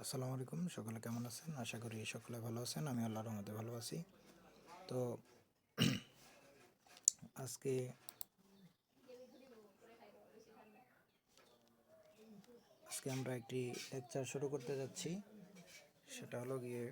আসসালামু আলাইকুম, সকলে কেমন আছেন? আশা করি সকলে ভালো আছেন। আমি আল্লাহর রহমতে ভালো আছি। তো আজকে আজকে আমরা একটি লেকচার শুরু করতে যাচ্ছি। সেটা হলো গিয়ে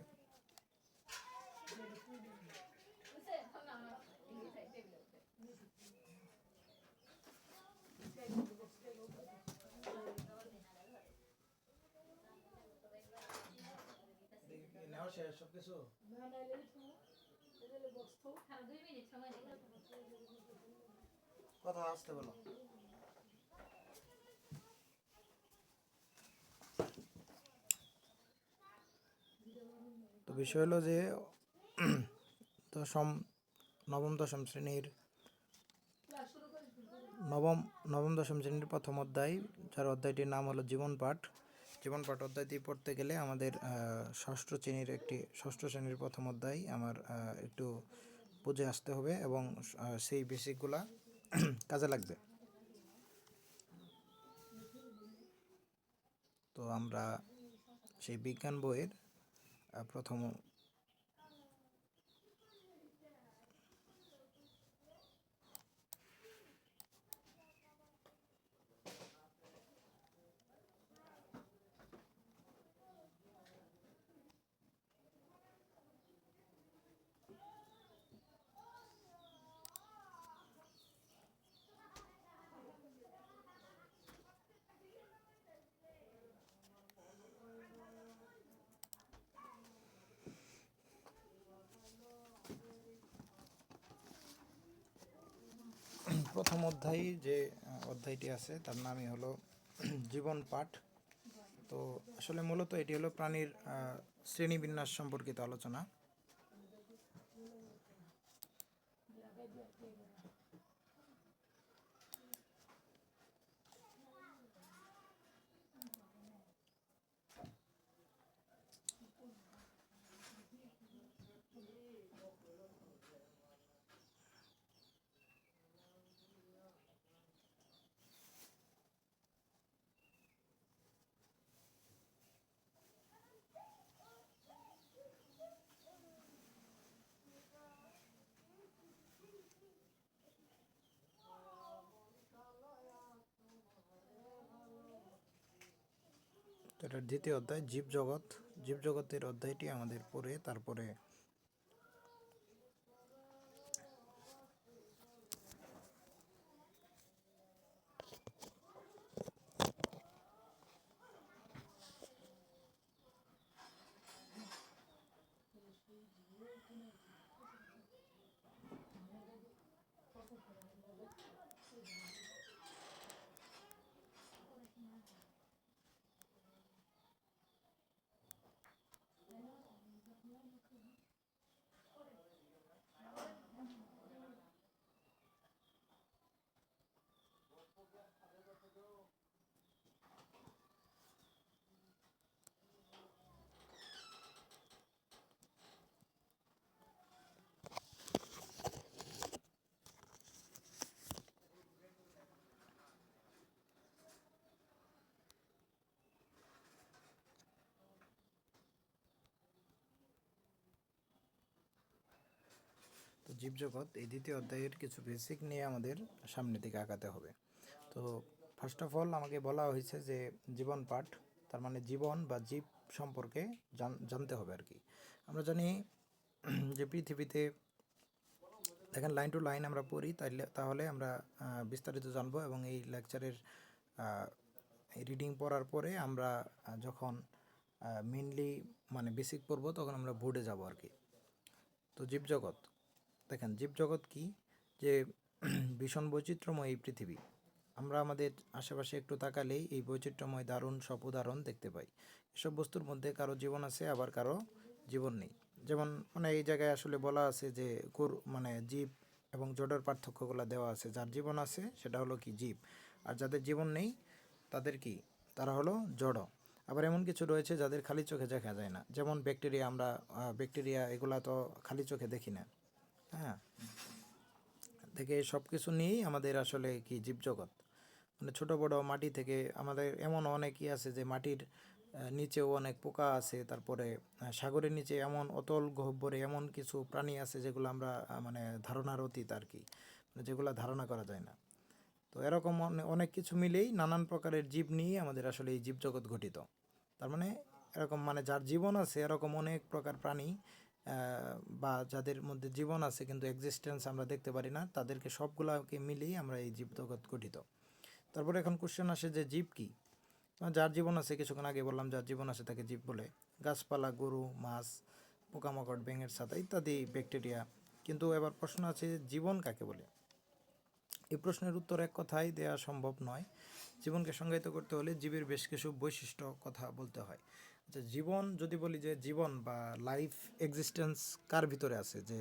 কথা আসতে বলো। তো বিষয় হলো যে দশম নবম দশম শ্রেণীর নবম দশম শ্রেণীর প্রথম অধ্যায়, যার অধ্যায়টির নাম হলো জীবন পাঠ অধ্যায়টি পড়তে গেলে আমাদের ষষ্ঠ শ্রেণীর প্রথম অধ্যায় আমার একটু বুঝে আসতে হবে এবং সেই বেসিকগুলা কাজে লাগবে। তো আমরা সেই বিজ্ঞান বইয়ের প্রথম অধ্যায় যে অধ্যায়টি আছে তার নামই হলো জীবন পাঠ। তো আসলে মূলত এটি হলো প্রাণীর শ্রেণীবিন্যাস সম্পর্কিত আলোচনা। এটার দ্বিতীয় অধ্যায় জীবজগতের অধ্যায়টি আমাদের পড়ে তারপরে তো জীবজগৎ এই দ্বিতীয় অধ্যায়ের কিছু বেসিক নিয়ে আমাদের সামনের দিকে আগাতে হবে। তো ফার্স্ট অফ অল আমাকে বলা হয়েছে যে জীবন পাঠ, তার মানে জীবন বা জীব সম্পর্কে জানতে হবে আর কি। আমরা জানি যে পৃথিবীতে দেখেন লাইন টু লাইন আমরা পড়ি, তাহলে আমরা বিস্তারিত জানবো এবং এই লেকচারের রিডিং পড়ার পরে আমরা যখন মেনলি মানে বেসিক পড়বো তখন আমরা বোর্ডে যাব আর কি। তো জীবজগৎ, দেখেন জীবজগৎ কি, যে ভীষণ বৈচিত্র্যময় এই পৃথিবী। আমরা আমাদের আশেপাশে একটু তাকালেই এই বৈচিত্র্যময় দারুণ সব উদাহরণ দেখতে পাই। এসব বস্তুর মধ্যে কারো জীবন আছে, আবার কারো জীবন নেই। যেমন মানে এই জায়গায় আসলে বলা আছে যে মানে জীব এবং জড়ের পার্থক্যগুলো দেওয়া আছে। যার জীবন আছে সেটা হলো কি জীব, আর যাদের জীবন নেই তাদের কি, তারা হলো জড়। আবার এমন কিছু রয়েছে যাদের খালি চোখে দেখা যায় না, যেমন ব্যাকটেরিয়া। আমরা ব্যাকটেরিয়া এগুলা তো খালি চোখে দেখি না, হ্যাঁ। থেকে সব কিছু নিয়েই আমাদের আসলে কি জীবজগৎ, মানে ছোট বড় মাটি থেকে আমাদের এমন অনেকই আছে যে মাটির নিচেও অনেক পোকা আছে, তারপরে সাগরের নিচে এমন অতল গহ্বরে এমন কিছু প্রাণী আছে যেগুলো আমরা মানে ধারণার অতীত আর কি, মানে যেগুলো ধারণা করা যায় না। তো এরকম অনেক কিছু মিলেই নানান প্রকারের জীব নিয়ে আমাদের আসলে এই জীবজগৎ গঠিত। তার মানে এরকম মানে যার জীবন আছে এরকম অনেক প্রকার প্রাণী বা যাদের মধ্যে জীবন আছে কিন্তু এক্সিস্টেন্স আমরা দেখতে পারি না, তাদেরকে সবগুলাকে মিলিয়ে আমরা এই জীবজগৎ গঠিত। তারপরে এখন কোশ্চেন আসে যে জীব কি? যার জীবন আছে, কিছুক্ষণ আগে বললাম যার জীবন আছে তাকে জীব বলে। গাছপালা, গরু, মাছ, পোকামাকড়, ব্যাঙের ছাতা ইত্যাদি ব্যাকটেরিয়া। কিন্তু এবার প্রশ্ন আছে জীবন কাকে বলে? এই প্রশ্নের উত্তর এক কথায় দেওয়া সম্ভব নয়। জীবনকে সংজ্ঞায়িত করতে হলে জীবের বেশ কিছু বৈশিষ্ট্য কথা বলতে হয়। আচ্ছা, জীবন যদি বলি যে জীবন বা লাইফ এক্সিস্টেন্স কার ভিতরে আছে, যে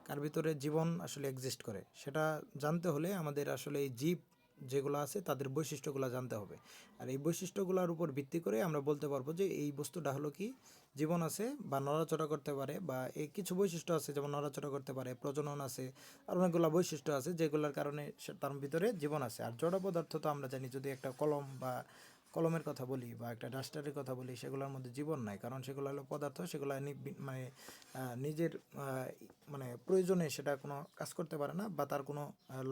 কার ভিতরে জীবন আসলে এক্সিস্ট করে, সেটা জানতে হলে আমাদের আসলে এই জীব যেগুলো আছে তাদের বৈশিষ্ট্যগুলো জানতে হবে। আর এই বৈশিষ্ট্যগুলোর উপর ভিত্তি করে আমরা বলতে পারবো যে এই বস্তুটা হলো কি জীবন আছে বা নড়াচড়া করতে পারে, বা এই কিছু বৈশিষ্ট্য আছে যেমন নড়াচড়া করতে পারে, প্রজনন আছে, আর অনেকগুলো বৈশিষ্ট্য আছে যেগুলোর কারণে তার ভিতরে জীবন আছে। আর জড় পদার্থ তো আমরা জানি, যদি একটা কলম বা কলমের কথা বলি বা একটা ডাস্টারের কথা বলি, সেগুলোর মধ্যে জীবন নাই, কারণ সেগুলো হলো পদার্থ, সেগুলো মানে নিজের মানে প্রয়োজনে সেটা কোনো কাজ করতে পারে না, বা তার কোনো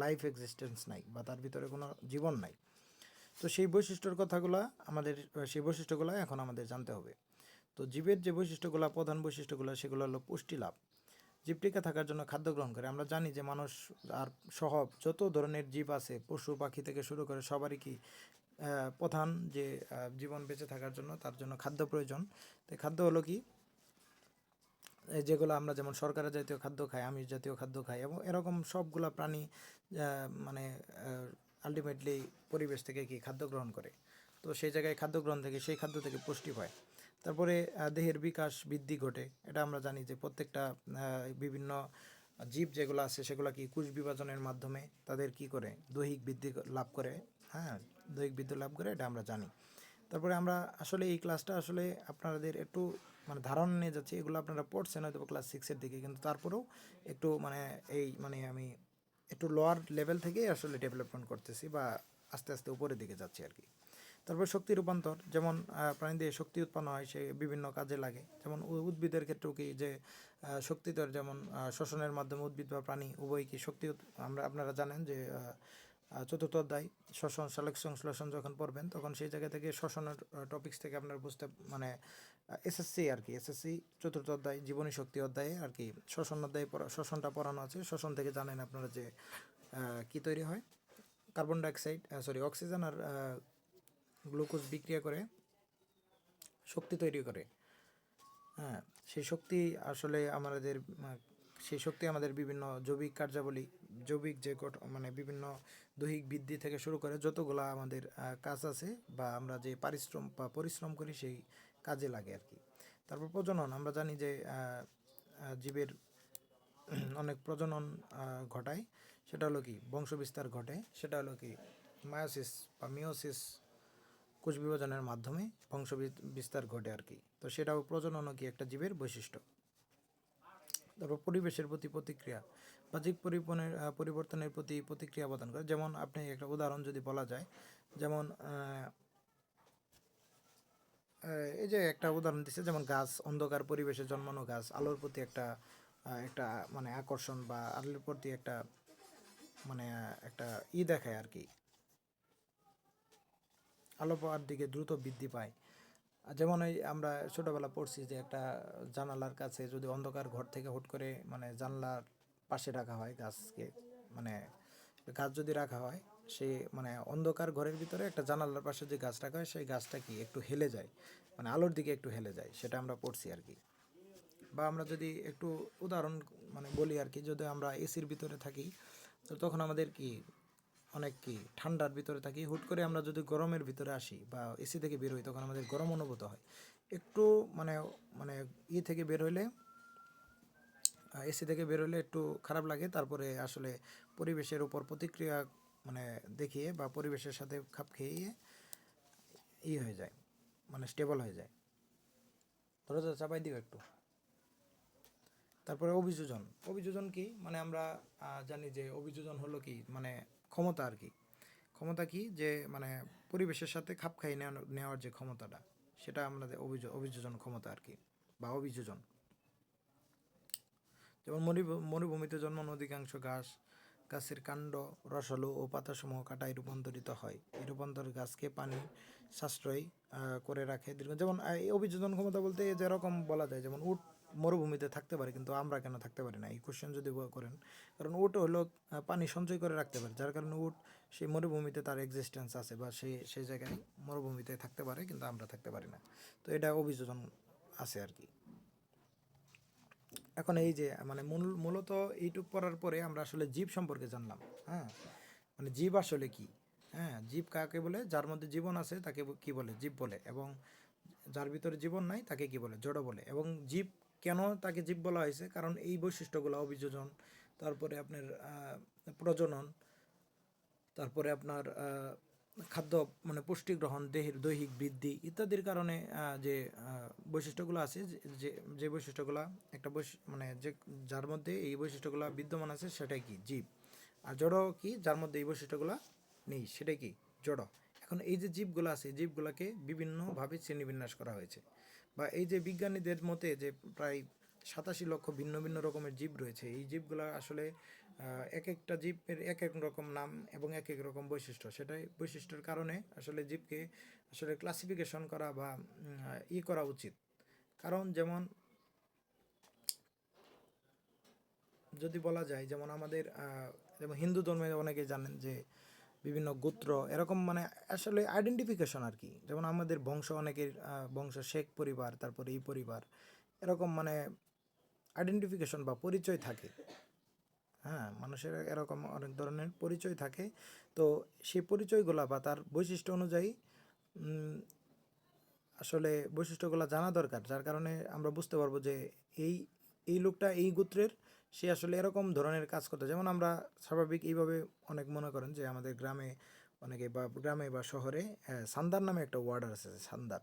লাইফ এক্সিস্টেন্স নাই, বা তার ভিতরে কোনো জীবন নাই। তো সেই বৈশিষ্ট্যর কথাগুলো আমাদের, সেই বৈশিষ্ট্যগুলো এখন আমাদের জানতে হবে। তো জীবের যে বৈশিষ্ট্যগুলো, প্রধান বৈশিষ্ট্যগুলো, সেগুলো হলো পুষ্টি লাভ। জীব টিকে থাকার জন্য খাদ্য গ্রহণ করে। আমরা জানি যে মানুষ আর সহ যত ধরনের জীব আছে, পশু পাখি থেকে শুরু করে সবারই কি প্রধান যে জীবন বেঁচে থাকার জন্য তার জন্য খাদ্য প্রয়োজন। তো খাদ্য হলো কি, যেগুলো আমরা যেমন শর্করা জাতীয় খাদ্য খাই, আমিষ জাতীয় খাদ্য খাই, এবং এরকম সবগুলা প্রাণী মানে আলটিমেটলি পরিবেশ থেকে কি খাদ্য গ্রহণ করে। তো সেই জায়গায় খাদ্য গ্রহণ থেকে, সেই খাদ্য থেকে পুষ্টি পায়। তারপরে দেহের বিকাশ বৃদ্ধি ঘটে। এটা আমরা জানি যে প্রত্যেকটা বিভিন্ন জীব যেগুলো আছে সেগুলো কি কোষ বিভাজনের মাধ্যমে তাদের কি করে দৈহিক বৃদ্ধি লাভ করে। হ্যাঁ, দৈহিক বৃদ্ধি লাভ করে, এটা আমরা জানি। তারপরে আমরা আসলে এই ক্লাসটা আসলে আপনাদের একটু মানে ধারণা নিয়ে যাচ্ছি, এগুলো আপনারা পড়ছেন হয়তো ক্লাস 6-এর দিকে, কিন্তু তারপরেও একটু মানে এই মানে আমি একটু লোয়ার লেভেল থেকে আসলে ডেভেলপমেন্ট করতেছি, বা আস্তে আস্তে উপরের দিকে যাচ্ছি আর কি। তারপর শক্তি রূপান্তর, যেমন প্রাণী দিয়ে শক্তি উৎপন্ন হয়, সে বিভিন্ন কাজে লাগে। যেমন উদ্ভিদের ক্ষেত্রেও কি যে শক্তিধর, যেমন শ্বসনের মাধ্যমে উদ্ভিদ বা প্রাণী উভয় কি শক্তি আপনারা জানেন যে চতুর্থ অধ্যায় শ্বসন, সালোকসংশ্লেষণ সংশ্লেষণ যখন পড়বেন তখন সেই জায়গা থেকে শ্বসনের টপিক্স থেকে আপনার বুঝতে মানে এসএসসি আর কি, এসএসসি চতুর্থ অধ্যায় জীবনী শক্তি অধ্যায়ে আর কি শ্বসন অধ্যায়ে শ্বসনটা পড়ানো আছে। শ্বসন থেকে জানেন আপনারা যে কি তৈরি হয়, কার্বন ডাইঅক্সাইড সরি অক্সিজেন আর গ্লুকোজ বিক্রিয়া করে শক্তি তৈরি করে। হ্যাঁ, সেই শক্তি আসলে আমাদের সেই শক্তি আমাদের বিভিন্ন জৈবিক কার্যাবলী, জৈবিক যে মানে বিভিন্ন দৈহিক বৃদ্ধি থেকে শুরু করে যতগুলো আমাদের কাজ আছে, বা আমরা যে পরিশ্রম করি সেই কাজে লাগে আর কি। তারপর প্রজনন, আমরা জানি যে জীবের অনেক প্রজনন ঘটায়। সেটা হলো কি বংশবিস্তার ঘটে, সেটা হলো কি মায়োসিস বা মিওসিস, কোষ বিভাজনের মাধ্যমে বংশ বিস্তার ঘটে আর কি। তো সেটাও প্রজননও কি একটা জীবের বৈশিষ্ট্য। তারপর পরিবেশের প্রতি প্রতিক্রিয়া, বাহ্যিক পরিবর্তনের প্রতি প্রতিক্রিয়া প্রদান করে। যেমন আপনি একটা উদাহরণ যদি বলা যায়, যেমন এই যে একটা উদাহরণ দিচ্ছে, যেমন গাছ, অন্ধকার পরিবেশে জন্মানো গাছ আলোর প্রতি একটা একটা মানে আকর্ষণ, বা আলোর প্রতি একটা মানে একটা দেখায় আর কি, আলো পাওয়ার দিকে দ্রুত বৃদ্ধি পায়। যেমন এই আমরা ছোটোবেলা পড়ছি যে একটা জানালার কাছে যদি অন্ধকার ঘর থেকে হুট করে মানে জানলার পাশে রাখা হয় গাছকে, মানে গাছ যদি রাখা হয়, সে মানে অন্ধকার ঘরের ভিতরে একটা জানালার পাশে যে গাছ রাখা হয় সেই গাছটা কি একটু হেলে যায়, মানে আলোর দিকে একটু হেলে যায়, সেটা আমরা পড়ছি আর কি। বা আমরা যদি একটু উদাহরণ মানে বলি আর কি, যদি আমরা এসির ভিতরে থাকি তো তখন আমাদের কি অনেক কি ঠান্ডার ভিতরে থাকি, হুট করে আমরা যদি গরমের ভিতরে আসি বা এসি থেকে বের হই তখন আমাদের গরম অনুভূত হয় একটু, মানে মানে থেকে বের হইলে, এসি থেকে বের হলে একটু খারাপ লাগে। তারপরে আসলে পরিবেশের উপর প্রতিক্রিয়া মানে দেখিয়ে বা পরিবেশের সাথে খাপ খেয়ে হয়ে যায়, মানে স্টেবল হয়ে যায়। ধরো চাপাই দিও একটু। তারপরে অভিযোজন, অভিযোজন কি মানে আমরা জানি যে অভিযোজন হলো কি মানে ক্ষমতা আর কি। ক্ষমতা কি যে মানে পরিবেশের সাথে খাপ খাইয়ে নেওয়ার যে ক্ষমতাটা, সেটা আমাদের অভিযোজন ক্ষমতা আর কি, বা অভিযোজন। যেমন মরুভূমিতে জন্মানো অধিকাংশ গাছের কাণ্ড রসালো ও পাতাসমূহ কাটায় রূপান্তরিত হয়। এই রূপান্তর গাছকে পানি সাশ্রয় করে রাখে দীর্ঘ। যেমন এই অভিযোজন ক্ষমতা বলতে যেরকম বলা যায়, যেমন উট মরুভূমিতে থাকতে পারে কিন্তু আমরা কেন থাকতে পারি না, এই কোশ্চেন যদি করেন, কারণ উট হলো পানি সঞ্চয় করে রাখতে পারে, যার কারণে উট সেই মরুভূমিতে তার এক্সিস্টেন্স আছে, বা সেই জায়গায় মরুভূমিতে থাকতে পারে কিন্তু আমরা থাকতে পারি না। তো এটা অভিযোজন আছে আর কি। এখন এই যে মানে মূলত এইটুক পড়ার পরে আমরা আসলে জীব সম্পর্কে জানলাম। হ্যাঁ, মানে জীব আসলে কি, হ্যাঁ, জীব কাকে বলে? যার মধ্যে জীবন আছে তাকে কি বলে? জীব বলে। এবং যার ভিতরে জীবন নাই তাকে কি বলে? জড় বলে। এবং জীব কেন তাকে জীব বলা হয়েছে? কারণ এই বৈশিষ্ট্যগুলো, অভিযোজন, তারপরে আপনার প্রজনন, তারপরে আপনার খাদ্য মানে পুষ্টি গ্রহণ, দেহের দৈহিক বৃদ্ধি ইত্যাদির কারণে যে বৈশিষ্ট্যগুলো আছে, যে বৈশিষ্ট্যগুলো একটা মানে যে যার মধ্যে এই বৈশিষ্ট্যগুলো বিদ্যমান আছে সেটাই কি? জীব। আর জড় কি? যার মধ্যে এই বৈশিষ্ট্যগুলো নেই সেটাই কি? জড়। এখন এই যে জীবগুলো আছে, জীবগুলোকে বিভিন্নভাবে শ্রেণীবিন্যাস করা হয়েছে, বা এই যে বিজ্ঞানীদের মতে যে প্রায় 87 লক্ষ ভিন্ন ভিন্ন রকমের জীব রয়েছে। এই জীবগুলো আসলে এক একটা জীবের এক এক রকম নাম এবং এক এক রকম বৈশিষ্ট্য। সেটাই বৈশিষ্ট্যের কারণে আসলে জীবকে আসলে ক্লাসিফিকেশন করা বা করা উচিত। কারণ যেমন যদি বলা যায়, যেমন আমাদের যেমন হিন্দু ধর্মে অনেকে জানেন যে বিভিন্ন গোত্র এরকম, মানে আসলে আইডেন্টিফিকেশন আর কি। যেমন আমাদের বংশ, অনেকের বংশ শেখ পরিবার, তারপরে এই পরিবার, এরকম মানে আইডেন্টিফিকেশন বা পরিচয় থাকে। হ্যাঁ, মানুষের এরকম অনেক ধরনের পরিচয় থাকে। তো সেই পরিচয়গুলা বা তার বৈশিষ্ট্য অনুযায়ী আসলে বৈশিষ্ট্যগুলো জানা দরকার, যার কারণে আমরা বুঝতে পারবো যে এই এই লোকটা এই গোত্রের, সে আসলে এরকম ধরনের কাজ করতে। যেমন আমরা স্বাভাবিক এইভাবে অনেক মনে করেন যে আমাদের গ্রামে অনেকে, বা গ্রামে বা শহরে সান্দার নামে একটা ওয়ার্ড আছে, সান্দার।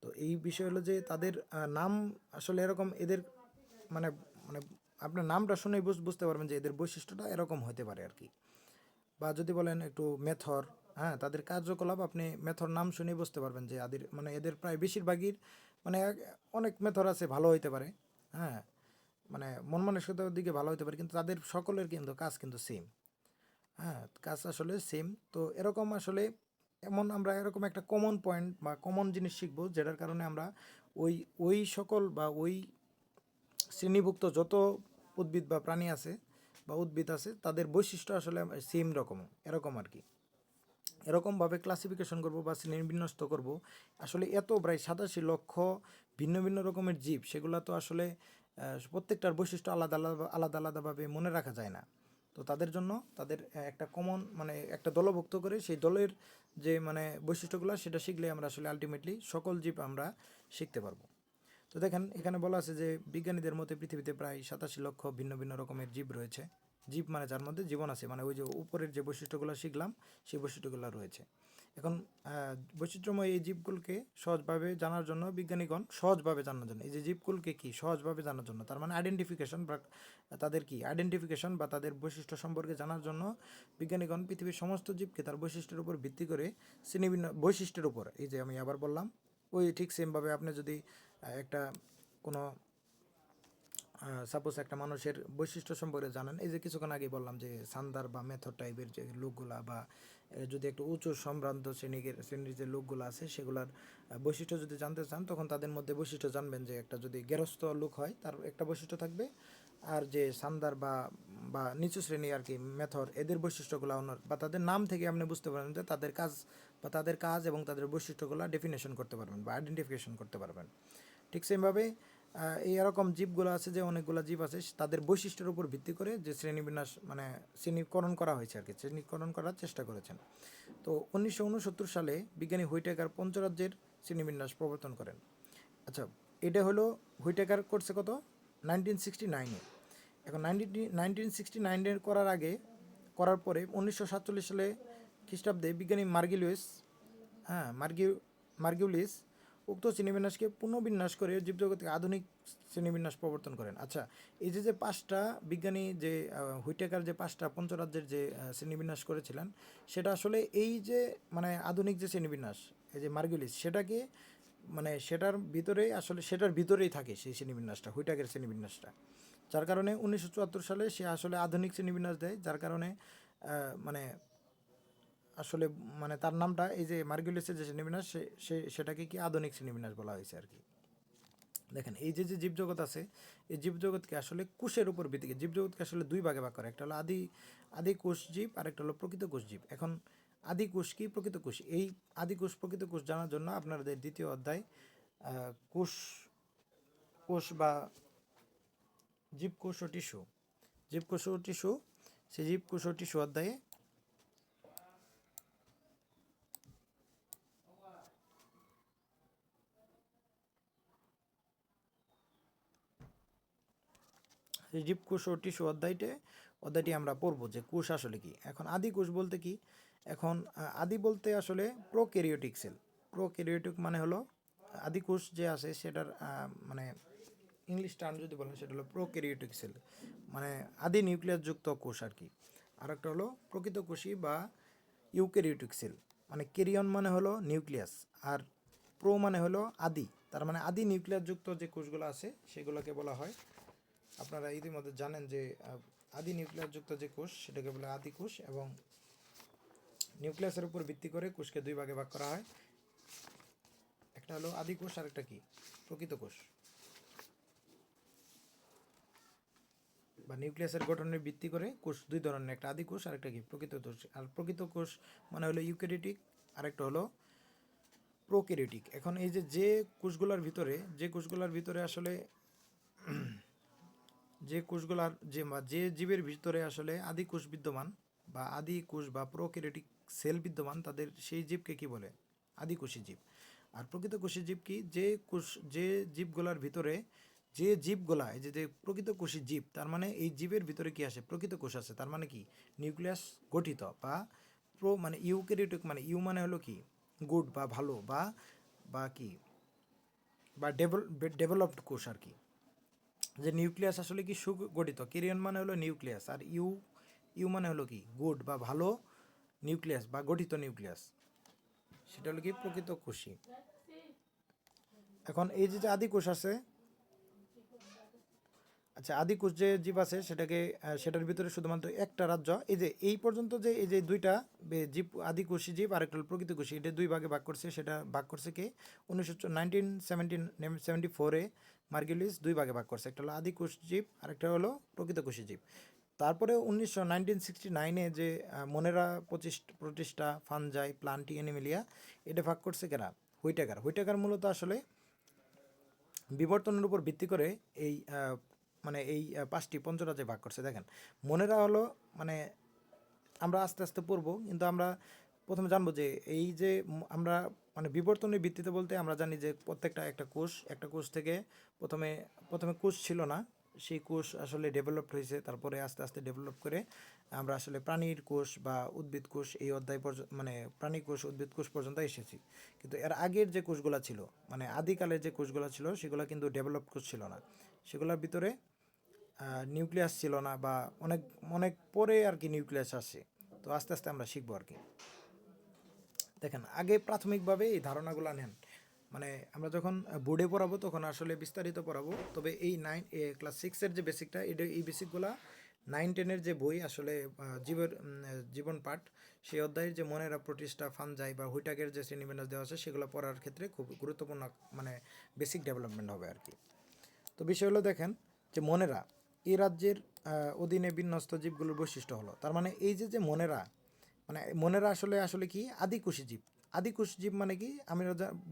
তো এই বিষয় হলো যে তাদের নাম আসলে এরকম, এদের মানে মানে আপনার নামটা শুনেই বুঝতে পারবেন যে এদের বৈশিষ্ট্যটা এরকম হতে পারে আর কি। বা যদি বলেন একটু মেথর, হ্যাঁ, তাদের কার্যকলাপ আপনি মেথর নাম শুনেই বুঝতে পারবেন যে এদের প্রায় বেশিরভাগই মানে অনেক মেথর আছে ভালো হইতে পারে, হ্যাঁ, মানে মন মানসিকতার দিকে ভালো হতে পারে, কিন্তু তাদের সকলের কিন্তু কাজ কিন্তু সেম। হ্যাঁ, কাজ আসলে সেম। তো এরকম আসলে আমরা এরকম একটা কমন পয়েন্ট বা কমন জিনিস শিখবো, যেটার কারণে আমরা ওই ওই সকল বা ওই শ্রেণীভুক্ত যত উদ্ভিদ বা প্রাণী আছে বা উদ্ভিদ আছে তাদের বৈশিষ্ট্য আসলে সেম রকম, এরকম আর কি। এরকমভাবে ক্লাসিফিকেশন করব বা শ্রেণীবিন্যস্ত করব। আসলে এত প্রায় 87 লক্ষ ভিন্ন ভিন্ন রকমের জীব, সেগুলো তো আসলে প্রত্যেকটার বৈশিষ্ট্য আলাদা আলাদা আলাদা আলাদাভাবে মনে রাখা যায় না। তো তাদের জন্য তাদের একটা কমন মানে একটা দলভুক্ত করে সেই দলের যে মানে বৈশিষ্ট্যগুলো, সেটা শিখলে আমরা আসলে আলটিমেটলি সকল জীব আমরা শিখতে পারবো। তো দেখেন এখানে বলা আছে যে বিজ্ঞানীদের মতে পৃথিবীতে প্রায় 87 লক্ষ ভিন্ন ভিন্ন রকমের জীব রয়েছে। জীব মানে যার মধ্যে জীবন আছে, মানে ওই যে উপরের যে বৈশিষ্ট্যগুলো শিখলাম সেই বৈশিষ্ট্যগুলো রয়েছে। এখন বৈচিত্র্যময় এই জীবগুলোকে সহজভাবে জানার জন্য বিজ্ঞানীগণ, সহজভাবে জানার জন্য এই যে জীবগুলোকে কি সহজভাবে জানার জন্য, তার মানে আইডেন্টিফিকেশন বা তাদের কি আইডেন্টিফিকেশন বা তাদের বৈশিষ্ট্য সম্পর্কে জানার জন্য বিজ্ঞানীগণ পৃথিবীর সমস্ত জীবকে তার বৈশিষ্ট্যের উপর ভিত্তি করে শ্রেণীভিন্ন বৈশিষ্ট্যের উপর, এই যে আমি আবার বললাম, ওই ঠিক সেমভাবে আপনি যদি একটা কোনো সাপোজ একটা মানুষের বৈশিষ্ট্য সম্পর্কে জানেন, এই যে কিছুক্ষণ আগে বললাম যে সান্দার বা মেথড টাইপের যে লোকগুলা, বা যদি একটু উঁচু সম্ভ্রান্ত শ্রেণীর যে লোকগুলো আছে সেগুলোর বৈশিষ্ট্য যদি জানতে চান, তখন তাদের মধ্যে বৈশিষ্ট্য জানবেন যে একটা যদি গেরস্থ লোক হয় তার একটা বৈশিষ্ট্য থাকবে, আর যে সান্দার বা বা নিচু শ্রেণী আর কি মেথর, এদের বৈশিষ্ট্যগুলো অন্য, বা তাদের নাম থেকে আপনি বুঝতে পারবেন যে তাদের কাজ এবং তাদের বৈশিষ্ট্যগুলো ডেফিনেশন করতে পারবেন বা আইডেন্টিফিকেশন করতে পারবেন। ঠিক সেমভাবে এই এরকম জীবগুলো আছে, যে অনেকগুলো জীব আছে তাদের বৈশিষ্ট্যের উপর ভিত্তি করে যে শ্রেণীবিন্যাস মানে শ্রেণীকরণ করা হয়েছে আর কি, শ্রেণীকরণ করার চেষ্টা করেছেন। তো 1969 সালে বিজ্ঞানী হুইটেকার পঞ্চরাজ্যের শ্রেণীবিন্যাস প্রবর্তন করেন। আচ্ছা, এটা হলো হুইটেকার করছে কত? 1969-এ। এখন 1969-এর করার পরে 1947 সালে খ্রিস্টাব্দে বিজ্ঞানী মার্গিউলিস উক্ত শ্রেণীবিন্যাসকে পুনর্বিন্যাস করে জীবজগতের আধুনিক শ্রেণীবিন্যাস প্রবর্তন করেন। আচ্ছা, এই যে পাঁচটা বিজ্ঞানী যে হুইটেকার যে পাঁচটা পঞ্চরাজ্যের যে শ্রেণীবিন্যাস করেছিলেন, সেটা আসলে এই যে মানে আধুনিক যে শ্রেণীবিন্যাস, এই যে মার্গিউলিস সেটাকে মানে সেটার ভিতরেই থাকে সেই শ্রেণীবিন্যাসটা, হুইটাকের শ্রেণীবিন্যাসটা। যার কারণে 1974 সালে সে আসলে আধুনিক শ্রেণীবিন্যাস দেয়, যার কারণে মানে আসলে মানে তার নামটা এই যে মার্গুলিসের যে শ্রেণীবিন্যাস সেটাকে কি আধুনিক শ্রেণীবিন্যাস বলা হয়েছে আর কি। দেখেন এই যে যে জীবজগৎ আছে, এই জীবজগৎকে আসলে কোষের উপর ভিত্তি করে জীবজগৎকে আসলে দুই ভাগে ভাগ করে, একটা হলো আদি কোষ জীব আর একটা হলো প্রকৃত কোষ জীব। এখন আদি কোষ কি, প্রকৃত কোষ, এই আদি কোষ প্রকৃত কোষ জানার জন্য আপনাদের দ্বিতীয় অধ্যায় কোষ কোষ বা জীবকোষ ও টিস্যু, জীবকোষ ও টিস্যু, সেই জীবকোষ ও টিস্যু অধ্যায়ে সেই জীবকোষ ও টিস্যু অধ্যায়টি আমরা পড়ব যে কোষ আসলে কি। এখন আদি কোষ বলতে কি, এখন আদি বলতে আসলে প্রোক্যারিওটিক সেল। প্রোক্যারিওটিক মানে হলো আদি কোষ যে আছে সেটার মানে ইংলিশ টার্ম যদি বলেন সেটা হলো প্রোক্যারিওটিক সেল, মানে আদি নিউক্লিয়াস যুক্ত কোষ আর কি। আর একটা হলো প্রকৃত কোষী বা ইউক্যারিওটিক সেল, মানে ক্যারিয়ন মানে হলো নিউক্লিয়াস, আর প্রো মানে হলো আদি, তার মানে আদি নিউক্লিয়াস যুক্ত যে কোষগুলো আছে সেগুলোকে বলা হয়, আপনারা ইতিমধ্যে জানেন যে আদি নিউক্লিয়াস যুক্ত যে কোষ সেটাকে বলে আদি কোষ, এবং নিউক্লিয়াসের উপর ভিত্তি করে কোষকে দুই ভাগে ভাগ করা হয়, একটা হলো আদি কোষ আর একটা কি প্রকৃত কোষ, বা নিউক্লিয়াসের গঠনের ভিত্তি করে কোষ দুই ধরনের, একটা আদি কোষ আর একটা কি প্রকৃত কোষ। আর প্রকৃত কোষ মানে হলো ইউক্যারিওটিক, আর একটা হলো প্রোক্যারিওটিক। এখন এই যে যে কোষগুলোর ভিতরে আসলে যে জীবের ভিতরে আসলে আদি কোষ বিদ্যমান বা আদি কোষ বা প্রোক্যারিওটিক সেল বিদ্যমান, তাদের সেই জীবকে কি বলে, আদি কোষী জীব। আর প্রকৃত কোষী জীব কি, যে জীবগুলার ভিতরে যে জীবগুলা এই যে প্রকৃত কোষী জীব, তার মানে এই জীবের ভিতরে কি আসে, প্রকৃত কোষ আছে, তার মানে কি নিউক্লিয়াস গঠিত, বা মানে ইউক্যারিওটিক মানে ইউ মানে হলো কি গুড বা ভালো, বা বা কি বা ডেভেলপড কোষ আর কি। যে নিউক্লিয়াস আসলে কি সুগঠিত, কেরিয়ন মানে হলো নিউক্লিয়াস, আর ইউ মানে হলো কি গুড বা ভালো নিউক্লিয়াস বা গঠিত নিউক্লিয়াস, সেটা হলো কি প্রকৃত কোষী। এখন এই যে আদি কোষ আছে, আচ্ছা আদি কোষ যে জীব আছে সেটার ভিতরে শুধুমাত্র একটা রাজ্য, এই যে এই পর্যন্ত যে এই যে দুইটা জীব, আদি কোষী জীব আর একটা হলো প্রকৃত কোষী, এটা দুই ভাগে ভাগ করছে, সেটা ভাগ করছে কে 1974-এ মার্গুলিস দুই ভাগে ভাগ করছে, একটা হলো আদি কোষ জীব আর একটা হলো প্রকৃত কোষী জীব। তারপরে 1969-এ যে মনেরা প্রতিষ্ঠা ফানজাই প্লান্টি অ্যানিমেলিয়া, এটা ভাগ করছে কেনা হুইটাকার মূলত আসলে বিবর্তনের উপর ভিত্তি করে এই মানে এই পাঁচটি পঞ্চরাজ্যে ভাগ করছে। দেখেন মনেরা হলো মানে আমরা আস্তে আস্তে পড়বো, কিন্তু আমরা প্রথমে জানবো যে এই যে আমরা মানে বিবর্তনের ভিত্তিতে বলতে আমরা জানি যে প্রত্যেকটা একটা কোষ থেকে প্রথমে প্রথমে কোষ ছিল না, সেই কোষ আসলে ডেভেলপড হয়েছে, তারপরে আস্তে আস্তে ডেভেলপ করে আমরা আসলে প্রাণীর কোষ বা উদ্ভিদ কোষ এই অধ্যায় মানে প্রাণী কোষ উদ্ভিদ কোষ পর্যন্ত এসেছি। কিন্তু এর আগের যে কোষগুলো ছিল মানে আদিকালের যে কোষগুলো ছিল সেগুলো কিন্তু ডেভেলপ কোষ ছিল না, সেগুলোর ভিতরে নিউক্লিয়াস ছিল না, বা অনেক অনেক পরে আর কি নিউক্লিয়াস আসে। তো আস্তে আস্তে আমরা শিখবো আর কি। দেখেন আগে প্রাথমিকভাবে এই ধারণাগুলো নেন, মানে আমরা যখন বোর্ডে পড়াবো তখন আসলে বিস্তারিত পড়াবো, তবে এই ক্লাস 6-এর যে বেসিকটা এই বেসিকগুলা 9-10-এর যে বই আসলে জীবন পাঠ, সেই অধ্যায়ের যে মনেরা প্রতিষ্ঠা ফানজাই বা হুইটাকের যে শ্রেণীবিন্যাস দেওয়া আছে সেগুলো পড়ার ক্ষেত্রে খুব গুরুত্বপূর্ণ মানে বেসিক ডেভেলপমেন্ট হবে আর কি। তো বিষয় হলো দেখেন যে মনেরা এই রাজ্যের অধীনে বিন্যস্ত জীবগুলোর বৈশিষ্ট্য হলো, তার মানে এই যে মনেরা আসলে আসলে কি আদিকোষী জীব। আদিকোষ জীব মানে কি আমি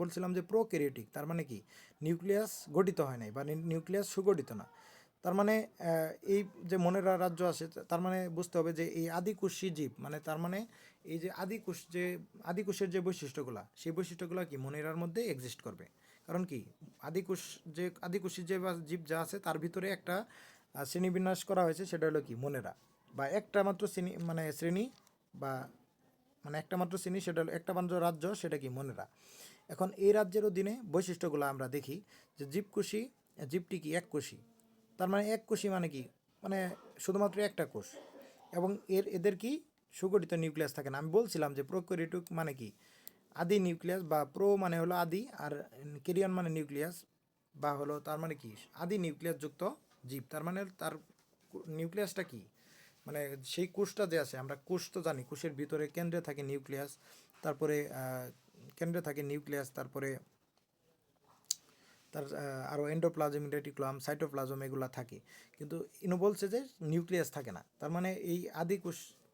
বলছিলাম যে প্রোক্যারিওটিক, তার মানে কি নিউক্লিয়াস গঠিত হয় নাই বা নিউক্লিয়াস সুগঠিত না। তার মানে এই যে মনেরা রাজ্য আছে তার মানে বুঝতে হবে যে এই আদিকোষী জীব মানে তার মানে এই যে আদিকোষের যে বৈশিষ্ট্যগুলা সেই বৈশিষ্ট্যগুলো কি মনেরার মধ্যে এক্সিস্ট করবে। কারণ কি আদিকোষী যে জীব যা আছে তার ভিতরে একটা শ্রেণীবিন্যাস করা হয়েছে, সেটা হলো কি মনেরা, বা একটা মাত্র শ্রেণী বা মানে একটা মাত্র শ্রেণী, সেটা হলো একটা মাত্র রাজ্য, সেটা কি মনেরা। এখন এই রাজ্যের অধীনে বৈশিষ্ট্যগুলো আমরা দেখি যে জীবটি কি এককোষী, তার মানে এককোষী মানে কি মানে শুধুমাত্র একটা কোষ, এবং এদের কি সুগঠিত নিউক্লিয়াস থাকে না। আমি বলছিলাম যে প্রোক্যারিওটিক মানে কি আদি নিউক্লিয়াস বা মানে হলো আদি, আর কেরিয়ন মানে নিউক্লিয়াস, বা হলো তার মানে কি আদি নিউক্লিয়াস যুক্ত জীব। তার মানে তার নিউক্লিয়াসটা কি, মানে সেই কোষটা যে আছে, আমরা কোষ তো জানি, কোষের ভিতরে কেন্দ্রে থাকে নিউক্লিয়াস, তারপরে কেন্দ্রে থাকে নিউক্লিয়াস, তারপরে তার আরও এন্ডোপ্লাজম, রেটিকুলাম, সাইটোপ্লাজম এগুলো থাকে, কিন্তু ইনো বলছে যে নিউক্লিয়াস থাকে না। তার মানে এই আদি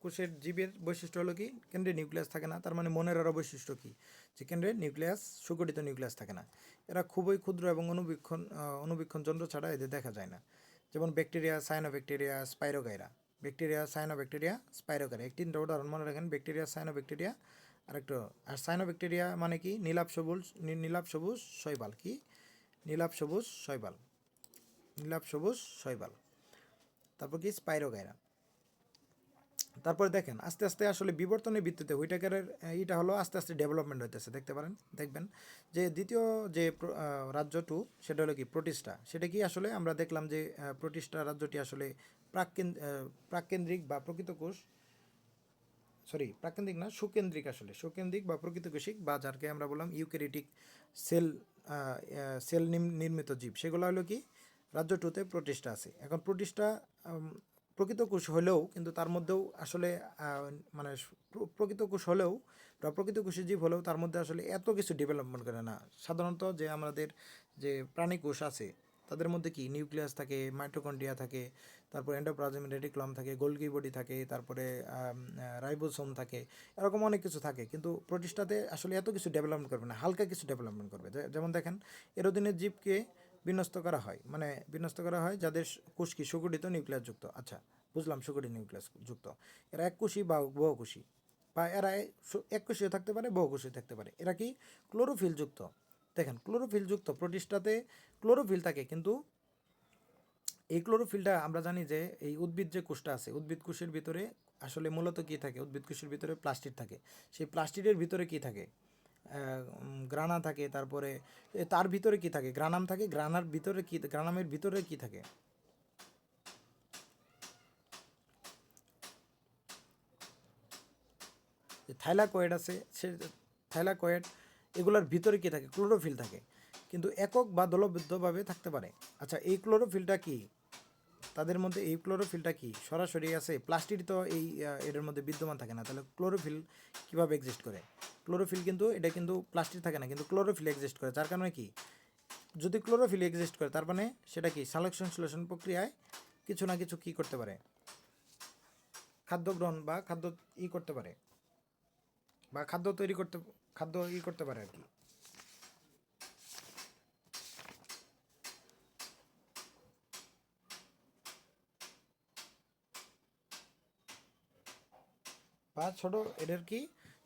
কোষের জীবের বৈশিষ্ট্য হলো কি, কেন্দ্রে নিউক্লিয়াস থাকে না। তার মানে মনের আরও বৈশিষ্ট্য কি, যে কেন্দ্রে নিউক্লিয়াস, সুগঠিত নিউক্লিয়াস থাকে না। এরা খুবই ক্ষুদ্র এবং অনুবীক্ষণ যন্ত্র ছাড়া এদের দেখা যায় না। যেমন bacteria, cyanobacteria, spirogyra. Bacteria, cyanobacteria, spirogyra, এই তিনটা উদাহরণ মনে রাখেন, ব্যাকটেরিয়া, সায়ানোব্যাকটেরিয়া, আরেকটা। আর সায়ানোব্যাকটেরিয়া মানে কি, নীলাভ সবুজ শৈবাল, কি নীলাভ সবুজ শৈবাল, নীলাভ সবুজ শৈবাল। তারপর কি স্পাইরোগাইরা। তারপরে দেখেন আস্তে আস্তে আসলে বিবর্তনের ভিত্তিতে হুইটেকারের এইটা হলো আস্তে আস্তে ডেভেলপমেন্ট হইতেছে, দেখবেন যে দ্বিতীয় যে রাজ্য টু, সেটা হলো কি প্রোটিস্টা। সেটা কি আসলে আমরা দেখলাম যে প্রোটিস্টা রাজ্যটি আসলে প্রাককেন্দ্রিক বা প্রকৃত কোষ, প্রাককেন্দ্রিক না, সুকেন্দ্রিক, আসলে সুকেন্দ্রিক বা প্রকৃতকোষিক, বা যাকে আমরা বললাম ইউক্যারিওটিক সেল সেল নির্মিত জীব, সেগুলো হলো কি রাজ্য টুতে প্রোটিস্টা আছে। এখন প্রোটিস্টা প্রকৃত কোষ হলেও কিন্তু তার মধ্যেও আসলে মানে প্রকৃত কোষ হলেও বা প্রকৃত কোষী জীব হলেও তার মধ্যে আসলে এত কিছু ডেভেলপমেন্ট করে না। সাধারণত যে আমাদের যে প্রাণী কোষ আছে তাদের মধ্যে কি নিউক্লিয়াস থাকে, মাইটোকন্ড্রিয়া থাকে, তারপর এন্ডোপ্লাজম, রেটিকুলাম থাকে, গোলগি বডি থাকে, তারপরে রাইবোসোম থাকে, এরকম অনেক কিছু থাকে। কিন্তু প্রোটিস্টাতে আসলে এত কিছু ডেভেলপমেন্ট করবে না, হালকা কিছু ডেভেলপমেন্ট করবে। যেমন দেখেন এর অধীনে জীবকে বিন্যস্ত করা হয়, মানে বিন্যস্ত করা হয় যাদের কোষ কি সুগঠিত নিউক্লিয়াস যুক্ত। আচ্ছা বুঝলাম, সুগঠিত নিউক্লিয়াস যুক্ত। এরা এককোষী বা বহুকোষী, বা এরা এককোষীও থাকতে পারে, বহুকোষী থাকতে পারে। এরা কি ক্লোরোফিল যুক্ত। দেখেন ক্লোরোফিল যুক্ত প্রোটিস্টাতে ক্লোরোফিল থাকে, কিন্তু এই ক্লোরোফিলটা আমরা জানি যে এই উদ্ভিদ যে কোষটা আছে, উদ্ভিদ কোষের ভিতরে আসলে মূলত কী থাকে, উদ্ভিদ কোষের ভিতরে প্লাস্টিড থাকে। সেই প্লাস্টিডের ভিতরে কী থাকে, গ্রানা থাকে, তারপরে তার ভিতরে কি থাকে, গ্রানাম থাকে, গ্রানার ভিতরে কি, গ্রানামের ভিতরে কি থাকে, থাইলাকয়েড আছে, সে থাইলাকয়েড, এগুলোর ভিতরে কি থাকে, ক্লোরোফিল থাকে, কিন্তু একক বা দলবদ্ধভাবে থাকতে পারে। আচ্ছা এই ক্লোরোফিলটা কি, তাদের মধ্যে এই ক্লোরোফিলটা কি সরাসরি আছে, প্লাস্টিড তো এই এর মধ্যে বিদ্যমান থাকে না, তাহলে ক্লোরোফিল কীভাবে এক্সিস্ট করে? ক্লোরোফিল কিন্তু এটা কিন্তু প্লাস্টিড থাকে না, কিন্তু ক্লোরোফিল এক্সিস্ট করে। যার কারণে কি, যদি ক্লোরোফিল এক্সিস্ট করে তার মানে সেটা কি সালেকশন সংশ্লেষণ প্রক্রিয়ায় কিছু না কিছু কি করতে পারে, খাদ্য গ্রহণ বা খাদ্য করতে পারে, বা খাদ্য তৈরি করতে, খাদ্য করতে পারে আর কি। বা ছোট এদের কি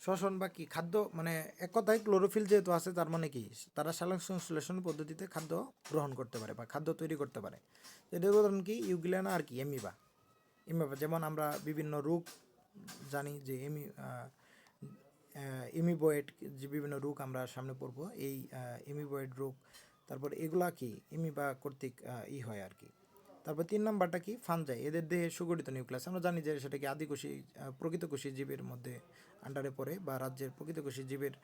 শ্বসন বা কি খাদ্য, মানে এক কথায় ক্লোরোফিল যেহেতু আছে তার মানে কি তারা সংশ্লেষণ পদ্ধতিতে খাদ্য গ্রহণ করতে পারে বা খাদ্য তৈরি করতে পারে। এদের উদাহরণ কি ইউগ্লিয়ানা আর কি এমিবা। যেমন আমরা বিভিন্ন রোগ জানি যে এমিবয়েড, যে বিভিন্ন রোগ আমরা সামনে পড়ব, এই এমিবয়েড রোগ, তারপর এগুলা কি এমিবা কর্তৃক হয় আর কি। তারপর 3 নাম্বারটা কি ফানজাই, এদের দেহে সুগঠিত নিউক্লিয়াস। আমরা জানি যে সেটা কি আদিকোষী প্রকৃতকোষী জীবের মধ্যে আন্ডারে পড়ে, বা রাজ্যের প্রকৃতকোষী জীবের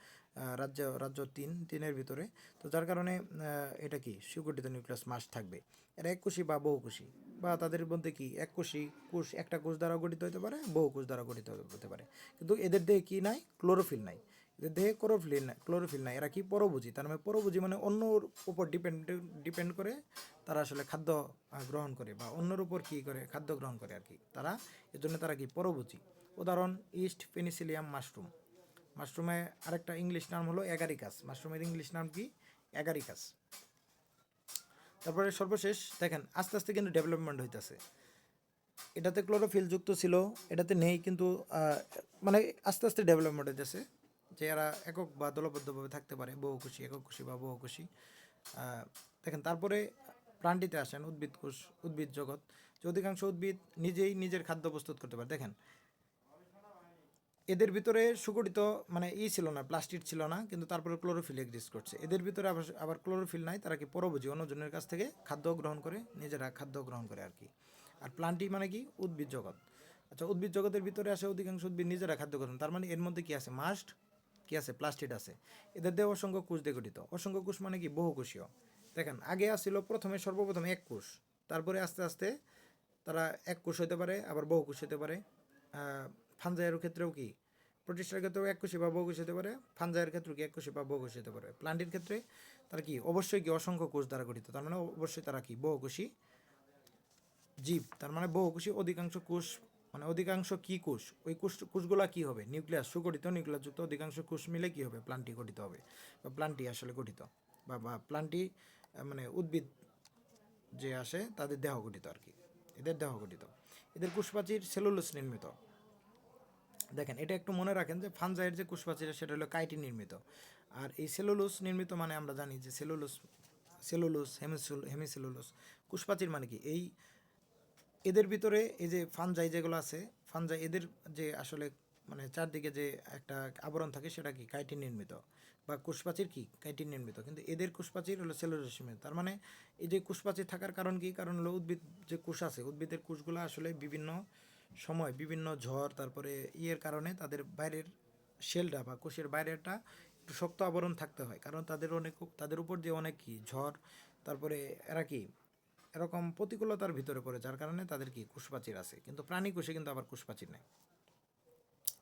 রাজ্য তিনের ভিতরে। তো যার কারণে এটা কি সুগঠিত নিউক্লিয়াস মাস থাকবে। এরা এককোষী বা বহুকোষী, বা তাদের মধ্যে কি এককোষী কোষ একটা কোষ দ্বারা গঠিত হতে পারে, বহু কোষ দ্বারা গঠিত হতে পারে। কিন্তু এদের দেহে কি নাই, ক্লোরোফিল নাই। এদের দেহে ক্লোরোফিল নাই। এরা কি পরভোজী, তার মানে পরভোজী মানে অন্যর উপর ডিপেন্ড করে তারা আসলে খাদ্য গ্রহণ করে, বা অন্যের উপর কী করে খাদ্য গ্রহণ করে আর কি। তারা এর জন্য তারা কি পরভোজী। উদাহরণ ইস্ট পেনিসিলিয়াম মাশরুম। মাশরুমের আরেকটা ইংলিশ নাম হলো অ্যাগারিকাস। মাশরুমের ইংলিশ নাম কি, অ্যাগারিকাস। তারপরে সর্বশেষ দেখেন আস্তে আস্তে কিন্তু ডেভেলপমেন্ট হইতেছে। এটাতে ক্লোরোফিল যুক্ত ছিল, এটাতে নেই, কিন্তু মানে আস্তে আস্তে ডেভেলপমেন্ট হইতেছে যে এরা একক বা দলবদ্ধভাবে থাকতে পারে, বহুকোষী, একক কোষী বা বহুকোষী। দেখেন তারপরে প্রাণটিতে আসেন উদ্ভিদ জগৎ, যে অধিকাংশ উদ্ভিদ নিজেই নিজের খাদ্য প্রস্তুত করতে পারে। দেখেন এদের ভিতরে সুগঠিত মানে ছিল না, প্লাস্টিড ছিল না, কিন্তু তারপরে ক্লোরোফিল এক্সিস্ট করছে। এদের ভিতরে আবার ক্লোরোফিল নাই, তারা কি পরভোজী, অন্যজনের কাছ থেকে খাদ্য গ্রহণ করে, নিজেরা খাদ্য গ্রহণ করে আর কি। আর প্লান্টি মানে কি উদ্ভিদ জগৎ। আচ্ছা উদ্ভিদ জগতের ভিতরে আসে অধিকাংশ উদ্ভিদ নিজেরা খাদ্য গ্রহণ, তার মানে এর মধ্যে কি আছে, মাস্ট কি আছে, প্লাস্টিড আছে। এদের দেহ অসংখ্য কোষ দিয়ে গঠিত। অসংখ্য কোষ মানে কি, বহুকোষীয়। দেখেন আগে আসছিল সর্বপ্রথমে এক কোষ, তারপরে আস্তে আস্তে তারা এক কোষ হতে পারে, আবার বহু কোষ হতে পারে। ফানজাইয়ের ক্ষেত্রেও কি, প্রোটিস্টার ক্ষেত্রেও এক কোষী বা বহু কোষ হতে পারে, ফানজাইয়ের ক্ষেত্রেও কি এক কোষী বা বহু কোষ হতে পারে। প্লান্টের ক্ষেত্রে তারা কি অবশ্যই কি অসংখ্য কোষ দ্বারা গঠিত, তার মানে অবশ্যই তারা কি বহুকোষী জীব। তার মানে বহুকোষী অধিকাংশ কোষ, মানে অধিকাংশ কি কোষ, ওই কোষগুলা কি হবে, নিউক্লিয়াস, সুগঠিত নিউক্লিয়াসযুক্ত অধিকাংশ কোষ মিলে কি হবে, প্লান্টি গঠিত হবে, বা প্লান্টি আসলে গঠিত, বা প্লান্টি মানে উদ্ভিদ যে আসে তাদের দেহ গঠিত আর কি, এদের দেহ গঠিত। এদের কোষপ্রাচীর সেলুলোস নির্মিত। দেখেন এটা একটু মনে রাখেন যে ফানজাইয়ের যে কোষপ্রাচীর সেটা হলো কাইটিন নির্মিত, আর এই সেলুলোস নির্মিত মানে আমরা জানি যে সেলুলোস হেমিসেলুলোস। কোষপ্রাচীর মানে কি, এই এদের ভিতরে এই যে ফানজাই যেগুলো আছে, ফানজাই এদের যে আসলে মানে চারদিকে যে একটা আবরণ থাকে সেটা কি কাইটিন নির্মিত, বা কোষপ্রাচীর কি কাইটিন নির্মিত, কিন্তু এদের কোষপ্রাচীর হলো সেলুলোস নির্মিত। তার মানে এই যে কোষপ্রাচীর থাকার কারণ কি, কারণ হলো উদ্ভিদ যে কোষ আছে, উদ্ভিদের কোষগুলো আসলে বিভিন্ন সময় বিভিন্ন ঝড় তারপরে ইয়ের কারণে তাদের বাইরের শেলটা বা কোষের বাইরেটা একটু শক্ত আবরণ থাকতে হয়, কারণ তাদের উপর যে অনেক কি ঝড়, তারপরে এরা কি এরকম প্রতিকূলতার ভিতরে পড়ে, যার কারণে তাদের কি কোষপ্রাচীর আছে। কিন্তু প্রাণী কোষে কিন্তু আবার কোষপ্রাচীর নেই।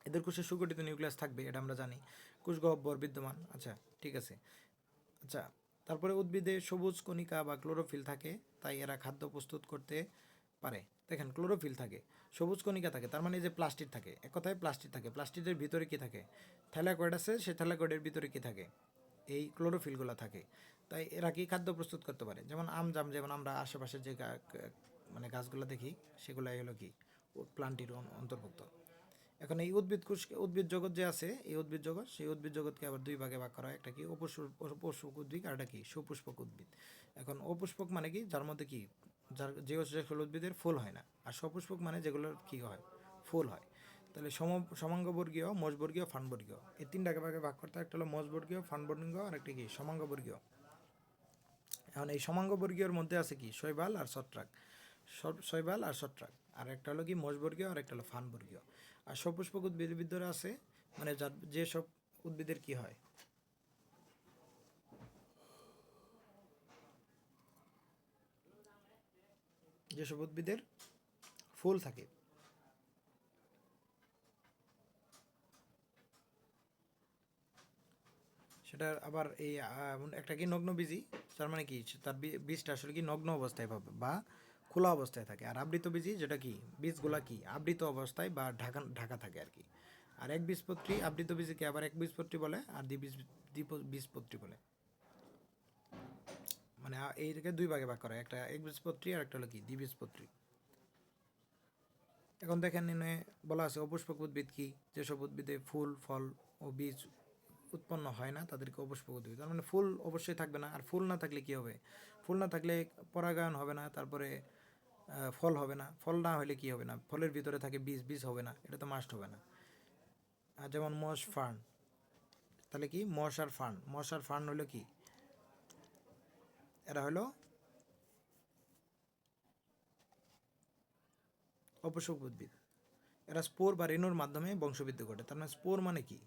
এদের কোষে সুগঠিত নিউক্লিয়াস থাকবে, এটা আমরা জানি, কোষগহ্বর বিদ্যমান। আচ্ছা ঠিক আছে। আচ্ছা, তারপরে উদ্ভিদে সবুজ কণিকা বা ক্লোরোফিল থাকে, তাই এরা খাদ্য প্রস্তুত করতে পারে। দেখেন ক্লোরোফিল থাকে, সবুজ কণিকা থাকে, তার মানে যে প্লাস্টিড থাকে, এক কথায় প্লাস্টিড থাকে। প্লাস্টিডের ভিতরে কি থাকে, থ্যালাকয়েড আছে, সেই থ্যালাকয়েডের ভিতরে কি থাকে, এই ক্লোরোফিলগুলো থাকে। তাই এরা কি খাদ্য প্রস্তুত করতে পারে। যেমন জাম, যেমন আমরা আশেপাশে যে মানে গাছগুলো দেখি, সেগুলাই হলো কি প্লান্টের অন্তর্ভুক্ত। এখন এই উদ্ভিদ জগৎ যে আছে, এই উদ্ভিদ জগৎ, সেই উদ্ভিদ জগৎকে আবার দুই ভাগে ভাগ করা হয়। একটা কি অপুষ্পক উদ্ভিদ, আর একটা কি সুপুষ্পক উদ্ভিদ। এখন অপুষ্পক মানে কি, যার মধ্যে কি যে সকল উদ্ভিদের ফুল হয় না, আর সপুষ্পক মানে যেগুলোর কি হয়, ফুল হয়। তাহলে সমাঙ্গবর্গীয়, মজবর্গীয়, ফানবর্গীয়, এই তিনটাকে ভাগে ভাগ করতে হয়। একটা হলো মজবর্গীয়, ফানবর্গীয়, আর একটা কি সমাঙ্গবর্গীয়। এখন এই সমাঙ্গবর্গীয়র মধ্যে আছে কি শৈবাল আর ছত্রাক, শৈবাল আর ছত্রাক। আর একটা হলো কি মজবর্গীয়, আর একটা হলো ফানবর্গীয়। আর সপুষ্পক উদ্ভিদের ভিতরে আছে মানে যেসব উদ্ভিদের কি হয়, যেসব উদ্ভিদের ফুল থাকে, সেটা আবার এই একটা কি নগ্নবীজি, তার মানে কি তার বীজটা আসলে কি নগ্ন অবস্থায় পাবে বা খোলা অবস্থায় থাকে। আর আবৃতবীজি যেটা কি, বীজগুলা কি আবৃত অবস্থায় বা ঢাকা ঢাকা থাকে আর কি। আর এক বীজপত্রী, আবৃতবীজিকে আবার এক বীজপত্রী বলে, আর দ্বিবীজপত্রী বলে। মানে এইটাকে দুই ভাগে ভাগ করা হয়, একটা একবীজপত্রী আর একটা হলো কি দ্বিবীজপত্রী। এখন দেখেন এখানে বলা আছে অপুষ্পক উদ্ভিদ কি, যেসব উদ্ভিদে ফুল, ফল ও বীজ উৎপন্ন হয় না তাদেরকে অপুষ্পক উদ্ভিদ। তার মানে ফুল অবশ্যই থাকবে না, আর ফুল না থাকলে কি হবে, ফুল না থাকলে পরাগায়ন হবে না, তারপরে ফল হবে না, ফল না হলে কি হবে না, ফলের ভিতরে থাকে বীজ, বীজ হবে না, এটা তো মাস্ট হবে না। আর যেমন মশ ফার্ন, তাহলে কি মশ আর ফার্ন হলো কি, এরা হলো অপুষ্পক উদ্ভিদ। এরা স্পোর বা রেণুর মাধ্যমে বংশবৃদ্ধি ঘটে। তার মানে স্পোর মানে কি,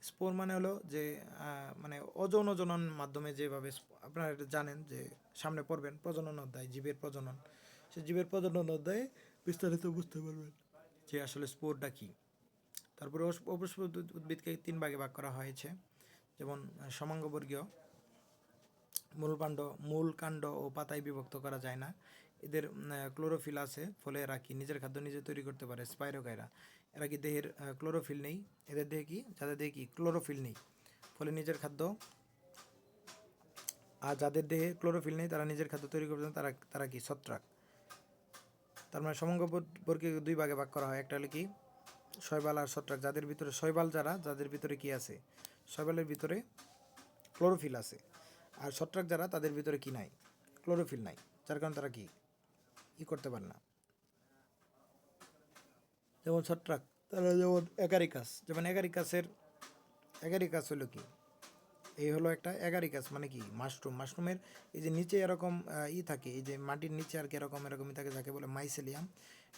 স্পোর মানে হলো যে মানে অযৌন জনন মাধ্যমে যেভাবে আপনারা এটা জানেন যে সামনে পড়বেন প্রজনন অধ্যায়, জীবের প্রজনন, সে জীবের প্রজনন অধ্যায়ে বিস্তারিত বুঝতে পারবেন যে আসলে স্পোরটা কি। তারপরে অপুষ্পক উদ্ভিদকে তিন ভাগে ভাগ করা হয়েছে, যেমন সমাঙ্গবর্গীয়, মূল কাণ্ড ও পাতায় বিভক্ত করা যায় না। এদের ক্লোরোফিল আছে, ফলে এরা কি নিজের খাদ্য নিজে তৈরি করতে পারে। স্পাইরোগাইরা, এরা কি দেহের ক্লোরোফিল নেই, এদের দেহে কি, যাদের দেহে কি ক্লোরোফিল নেই, ফলে নিজের খাদ্য, আর যাদের দেহে ক্লোরোফিল নেই তারা নিজের খাদ্য তৈরি করতে তারা তারা কি ছত্রাক। তার মানে সমঙ্গবর্গকে দুই ভাগে ভাগ করা হয়, একটা হলো কি শৈবাল আর ছত্রাক। যাদের ভিতরে শৈবাল, যাদের ভিতরে কি আছে, শৈবালের ভিতরে ক্লোরোফিল আছে, আর ছত্রাক যারা তাদের ভিতরে কি নাই, ক্লোরোফিল নাই, যার কারণে তারা কি করতে পারে না। যেমন ছত্রাক, তারা যেমন এগারিকাস হলো কি, এই হলো একটা এগারিকাস মানে কি মাশরুমের এই যে নিচে এরকম থাকে, এই যে মাটির নিচে আর কি এরকমই থাকে, যাকে বলে মাইসেলিয়াম,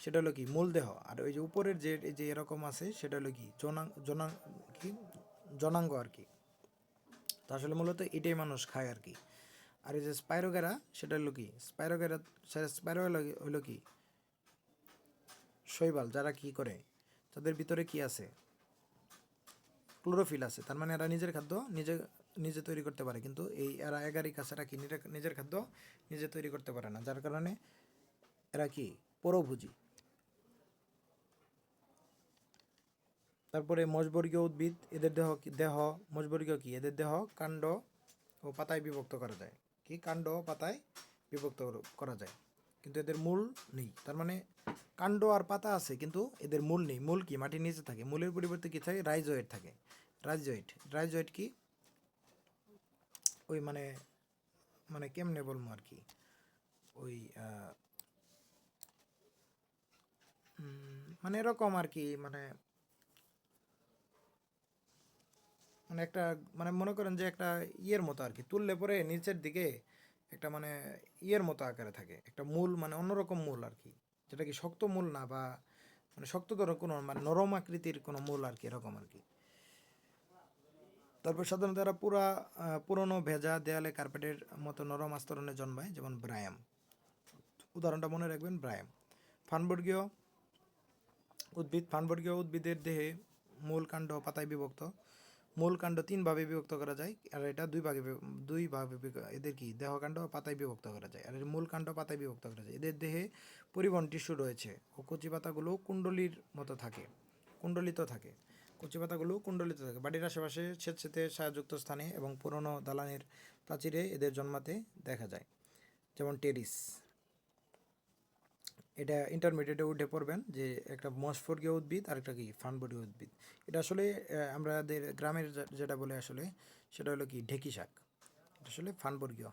সেটা হলো কি মূল দেহ। আর ওই যে উপরের যে এই যে এরকম আছে সেটা হলো কি কি জনাঙ্গ আর কি। তো আসলে মূলত এটাই মানুষ খায় আর কি। আর এই যে স্পাইরোগেরা, সেটা হলো কি স্পাইরোগেরা, স্পাইরো হলো কি শৈবাল, যারা কি করে, তাদের ভিতরে কি আছে, ক্লোরোফিল আছে। তার মানে এরা নিজের খাদ্য নিজে নিজে তৈরি করতে পারে, কিন্তু এই এরা এগারিকাস এরা কি নিজের খাদ্য নিজে তৈরি করতে পারে না, যার কারণে এরা কি পরভোজী। তারপরে মশবর্গীয় উদ্ভিদ, এদের দেহ মশবর্গীয় কি, এদের দেহ কাণ্ড ও পাতায় বিভক্ত করা যায়। কি কাণ্ড ও পাতায় বিভক্ত করা যায়, কিন্তু এদের মূল নেই। তার মানে কাণ্ড আর পাতা আছে, কিন্তু এদের মূল নেই। মূল কি মাটির নিচে থাকে, মূলের পরিবর্তে কি থাকে, রাইজোয়েড থাকে। রাইজোয়েড কি ওই মানে মানে কেমনে বলবো আর কি, ওই মানে এরকম আর কি, মানে মানে একটা মানে মনে করেন যে একটা ইয়ের মতো আর কি, তুললে পরে নিচের দিকে একটা মানে ইয়ের মতো আকারে থাকে একটা মূল, মানে অন্যরকম মূল আর কি, যেটা কি শক্ত মূল না, বা মানে শক্ততর কোনো মানে নরম আকৃতির কোনো মূল আর কি, এরকম আর কি। তারপর সাধারণত এরা পুরনো ভেজা দেয়ালে কার্পেটের মতো নরম আস্তরণে জন্মায়, যেমন ব্রায়াম। উদাহরণটা মনে রাখবেন, ব্রায়াম। ফানবর্গীয় ফানবর্গীয় উদ্ভিদের দেহে মূল কাণ্ড পাতায় বিভক্ত। মূল কাণ্ড তিন ভাবে বিভক্ত করা যায়, আর এটা দুই ভাবে এদের কি দেহকাণ্ড ও পাতায় বিভক্ত করা যায়, আর এর মূল কাণ্ড পাতায় বিভক্ত করা যায়। এদের দেহে পরিবহন টিস্যু রয়েছে, ও কচি পাতাগুলো কুণ্ডলীর মতো থাকে, কুণ্ডলিত থাকে। কচি পাতাগুলো কুণ্ডলিত থাকে বাড়ির আশেপাশে স্বেচ্ছাতে ছায়াযুক্ত স্থানে এবং পুরনো দালানের প্রাচীরে এদের জন্মাতে দেখা যায়, যেমন টেরিস। এটা ইন্টারমিডিয়েটে উঠে পড়বেন যে একটা মশবর্গীয় উদ্ভিদ আর একটা কি ফানবর্গীয় উদ্ভিদ। এটা আসলে আমাদের গ্রামের যেটা বলে আসলে সেটা হলো কি ঢেকি শাক, এটা আসলে ফানবর্গীয়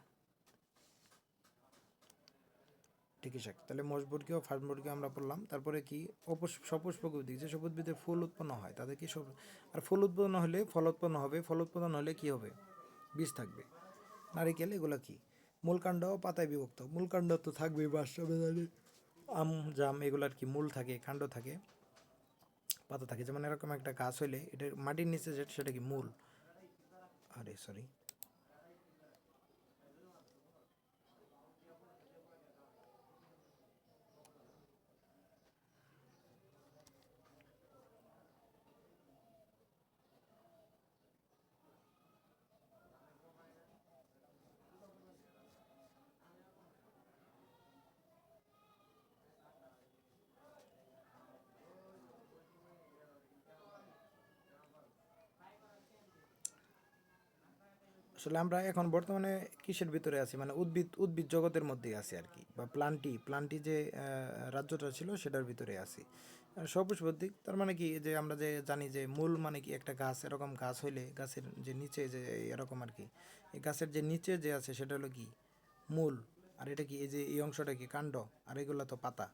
ঢেকি শাক। তাহলে মশবর্গীয় ফানবর্গীয় আমরা পড়লাম। তারপরে কি সপুষ্পক উদ্ভিদ, যেসব উদ্ভিদে ফুল উৎপন্ন হয় তাদের কি সব, আর ফুল উৎপন্ন হলে ফল উৎপন্ন হবে, ফল উৎপন্ন হলে কি হবে, বীজ থাকবে। নারিকেল, এগুলো কি মূলকাণ্ড ও পাতায় বিভক্ত। মূলকাণ্ড তো থাকবেই, বাঁশবেদানি, আম, জাম, এগুলার কি মূল থাকে, কাণ্ড থাকে, পাতা থাকে। যেমন এরকম একটা গাছ হইলে এটা মাটির নিচে যেটা সেটা কি মূল, আরে সরি, আসলে আমরা এখন বর্তমানে কিসের ভিতরে আছি, মানে উদ্ভিদ জগতের মধ্যেই আছি আর কি, বা প্লান্টি যে রাজ্যটা ছিল সেটার ভিতরে আছি। সপুষ্পক দিক তার মানে কি, যে আমরা যে জানি যে মূল মানে কি একটা গাছ, এরকম গাছ হইলে গাছের যে নিচে যে এরকম আর কি, এই গাছের যে নিচে যে আছে সেটা হলো কি মূল। আর এটা কি এই যে এই অংশটা কি কাণ্ড, আর এগুলো তো পাতা।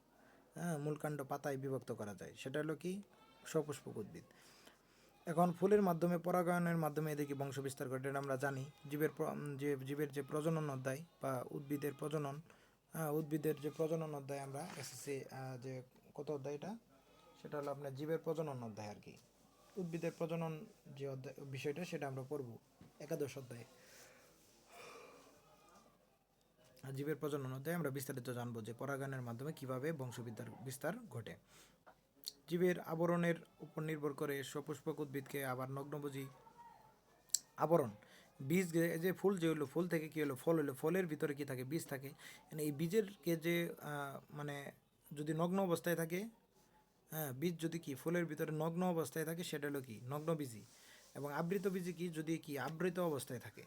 হ্যাঁ, মূল কাণ্ড পাতায় বিভক্ত করা যায়, সেটা হলো কি সপুষ্পক উদ্ভিদ। এখন ফুলের মাধ্যমে পরাগায়নের মাধ্যমে এদিকে বংশ বিস্তার করে, এটা আমরা জানি। জীবের যে প্রজনন অধ্যায় বা উদ্ভিদের যে প্রজনন অধ্যায়, আমরা এসএসসি যে কত অধ্যায় এটা, সেটা হলো আপনার জীবের প্রজনন অধ্যায় আর কি। উদ্ভিদের প্রজনন যে অধ্যায় বিষয়টা সেটা আমরা পড়ব একাদশ অধ্যায়ে। আর জীবের প্রজনন অধ্যায়ে আমরা বিস্তারিত জানবো যে পরাগায়নের মাধ্যমে কিভাবে বংশবিদ্যার বিস্তার ঘটে। জীবের আবরণের উপর নির্ভর করে সপুষ্পক উদ্ভিদকে আবার নগ্নভোজী আবরণ, বীজ যে ফুল যে হলো, ফুল থেকে কী হলো, ফল হলো, ফলের ভিতরে কী থাকে, বীজ থাকে। মানে এই বীজেরকে যে মানে যদি নগ্ন অবস্থায় থাকে, হ্যাঁ, বীজ যদি কি ফুলের ভিতরে নগ্ন অবস্থায় থাকে সেটা হলো কি নগ্ন বীজি। এবং আবৃত বীজি কি যদি কি আবৃত অবস্থায় থাকে,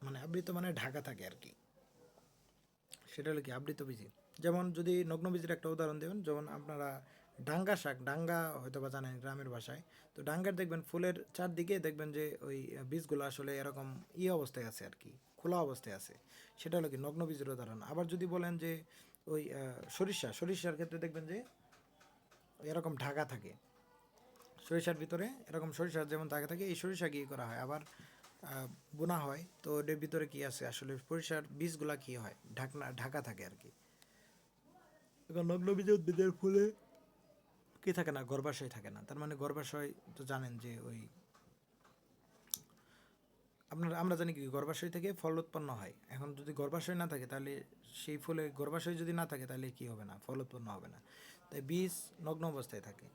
মানে আবৃত মানে ঢাকা থাকে আর কি, সেটা হলো কি আবৃত বীজি। যেমন যদি নগ্ন বীজের একটা উদাহরণ দেবেন, যেমন আপনারা ডাঙ্গা শাক, ডাঙ্গা হয়তো বা জানেন গ্রামের ভাষায়, তো ডাঙ্গার দেখবেন ফুলের চারদিকে দেখবেন যে ওই বীজগুলো আসলে এরকম অবস্থায় আছে আর কি, খোলা অবস্থায় আছে, সেটা হলো কি নগ্ন বীজের উদাহরণ। আবার যদি বলেন যে ওই সরিষার ক্ষেত্রে দেখবেন যে এরকম ঢাকা থাকে, সরিষার ভিতরে এরকম সরিষার যেমন ঢাকা থাকে, এই সরিষা কি করা হয় আবার বোনা হয়, তো এর ভিতরে কি আছে আসলে সরিষার বীজগুলা কি হয় ঢাকা থাকে আর কি। এবার নগ্ন বীজ উদ্ভিদের ফুলে কি থাকে না, গর্ভাশয় থাকে না। তার মানে গর্ভাশয় তো জানেন যে ওই আমরা জানি কি গর্ভাশয় থেকে ফল উৎপন্ন হয়। এখন যদি গর্ভাশয় না থাকে তাহলে সেই ফলে গর্ভাশয় যদি না থাকে তাহলে কি হবে না, ফল উৎপন্ন হবে না। তাই বীজ নগ্ন অবস্থায় থাকে।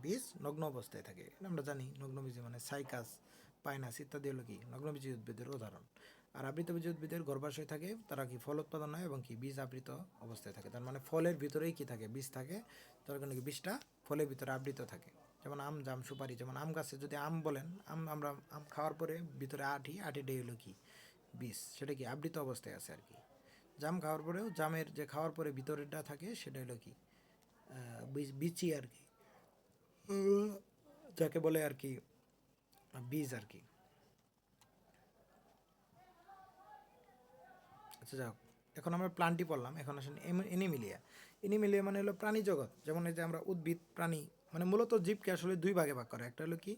বীজ নগ্ন অবস্থায় থাকে, এটা আমরা জানি। নগ্নবীজি মানে সাইকাস, পাইনাস ইত্যাদি হলো কি নগ্নবীজি উদ্ভিদের উদাহরণ। আর আবৃতবীজি উদ্ভিদের গর্ভাশয় থাকে, তারা কি ফল উৎপাদন হয় এবং কি বীজ আবৃত অবস্থায় থাকে। তার মানে ফলের ভিতরেই কি থাকে, বীজ থাকে। তার কারণে কি বীজটা ফলের ভিতরে আবৃত থাকে। যেমন আম, জাম, সুপারি। যেমন আম গাছে যদি আম বলেন, আমরা আম খাওয়ার পরে ভিতরে আটিটাই হলো কি বীজ, সেটা কি আবৃত অবস্থায় আছে আর কি। জাম খাওয়ার পরেও জামের যে খাওয়ার পরে ভিতরেরটা থাকে সেটা হলো কি বিচি আর কি, যাকে বলে আর কি বীজ আর কি। আচ্ছা যাক, এখন আমরা প্লান্টই পড়লাম। এখন আসেন এনিমিলিয়া। এনিমিলিয়া মানে হলো প্রাণী জগৎ। যেমন এই যে আমরা উদ্ভিদ, প্রাণী, মানে মূলত জীবকে আসলে দুই ভাগে ভাগ করে। একটা হলো কি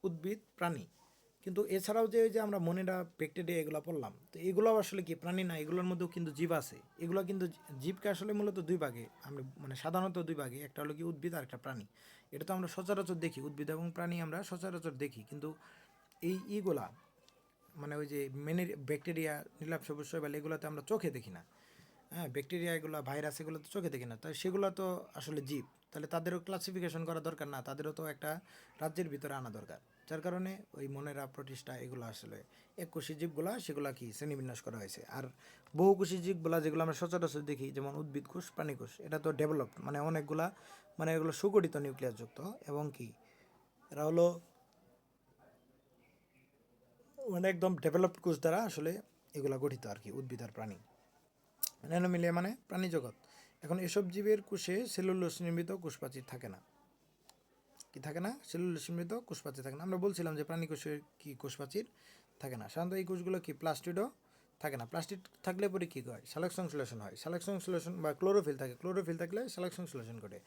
উদ্ভিদ, প্রাণী। কিন্তু এছাড়াও যে ওই যে আমরা মনেরা, ব্যাকটেরিয়া এগুলো পড়লাম, তো এগুলোও আসলে কি প্রাণী না, এগুলোর মধ্যেও কিন্তু জীব আছে। এগুলো কিন্তু জীবকে আসলে মূলত দুই ভাগে আমরা, মানে সাধারণত দুই ভাগে, একটা হলো কি উদ্ভিদ আর একটা প্রাণী। এটা তো আমরা সচরাচর দেখি, উদ্ভিদ এবং প্রাণী আমরা সচরাচর দেখি। কিন্তু এইগুলা মানে ওই যে ব্যাকটেরিয়া, নীলাভ, সবুজ শৈবাল, এগুলোতে আমরা চোখে দেখি না। হ্যাঁ, ব্যাকটেরিয়া এগুলো, ভাইরাস, এগুলো তো চোখে দেখি না। তাই সেগুলো তো আসলে জীব। তাহলে তাদেরও ক্লাসিফিকেশন করা দরকার না, তাদেরও তো একটা রাজ্যের ভিতরে আনা দরকার। যার কারণে ওই মনেরা, প্রতিষ্ঠা, এগুলো আসলে এককোষী জীবগুলা, সেগুলা কি শ্রেণীবিন্যাস করা হয়েছে। আর বহুকোষী জীবগুলা যেগুলো আমরা সচরাচর দেখি, যেমন উদ্ভিদ কোষ, প্রাণী কোষ, এটা তো ডেভেলপড, মানে অনেকগুলা, মানে এগুলো সুগঠিত নিউক্লিয়াস যুক্ত, এবং কি এরা হলো মানে একদম ডেভেলপড কোষ দ্বারা আসলে এগুলা গঠিত আর কি, উদ্ভিদ আর প্রাণী। অ্যানোমিলিয়া মানে প্রাণী জগৎ। এখন এসব জীবের কোষে সেলুলোজ নির্মিত কোষপ্রাচীর থাকে না। কি থাকে না? সেলুলোজ নির্মিত কোষপ্রাচীর থাকে না। আমরা বলছিলাম যে প্রাণী কোষের কি কোষপ্রাচীর থাকে না। সাধারণত এই কোষগুলো কি প্লাস্টিডও থাকে না। প্লাস্টিড থাকলে পরে কী হয়, সালোক সংশ্লেষণ হয়। সালোক সংশ্লেষণ বা ক্লোরোফিল থাকে, ক্লোরোফিল থাকলে সালোক সংশ্লেষণ ঘটে।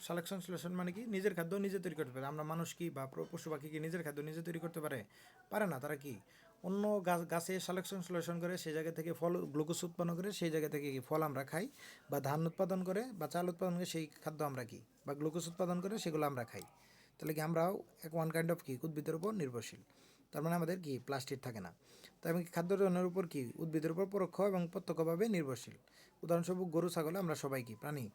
সালোক সংশ্লেষণ মানে কি নিজের খাদ্য নিজে তৈরি করতে পারে। আমরা মানুষ কি বা পশু পাখি কি নিজের খাদ্য নিজে তৈরি করতে পারে? পারে না। তারা কি অন্য গাছে সালোক সংশ্লেষণ করে, সেই জায়গা থেকে ফল, গ্লুকোজ উৎপন্ন করে, সেই জায়গা থেকে কি ফল আমরা খাই, বা ধান উৎপাদন করে বা চাল উৎপাদন করে, সেই খাদ্য আমরা কি বা গ্লুকোজ উৎপাদন করে সেগুলো আমরা খাই। তাহলে কি আমরাও এক ওয়ান কাইন্ড অফ কি উদ্ভিদের উপর নির্ভরশীল। তার মানে আমাদের কি প্লাস্টিক থাকে না। তাই এবং খাদ্য গ্রহণের উপর কি উদ্ভিদের উপর পরোক্ষ এবং প্রত্যক্ষভাবে নির্ভরশীল। উদাহরণস্বরূপ গরু, ছাগলে আমরা সবাই কি প্রাণী।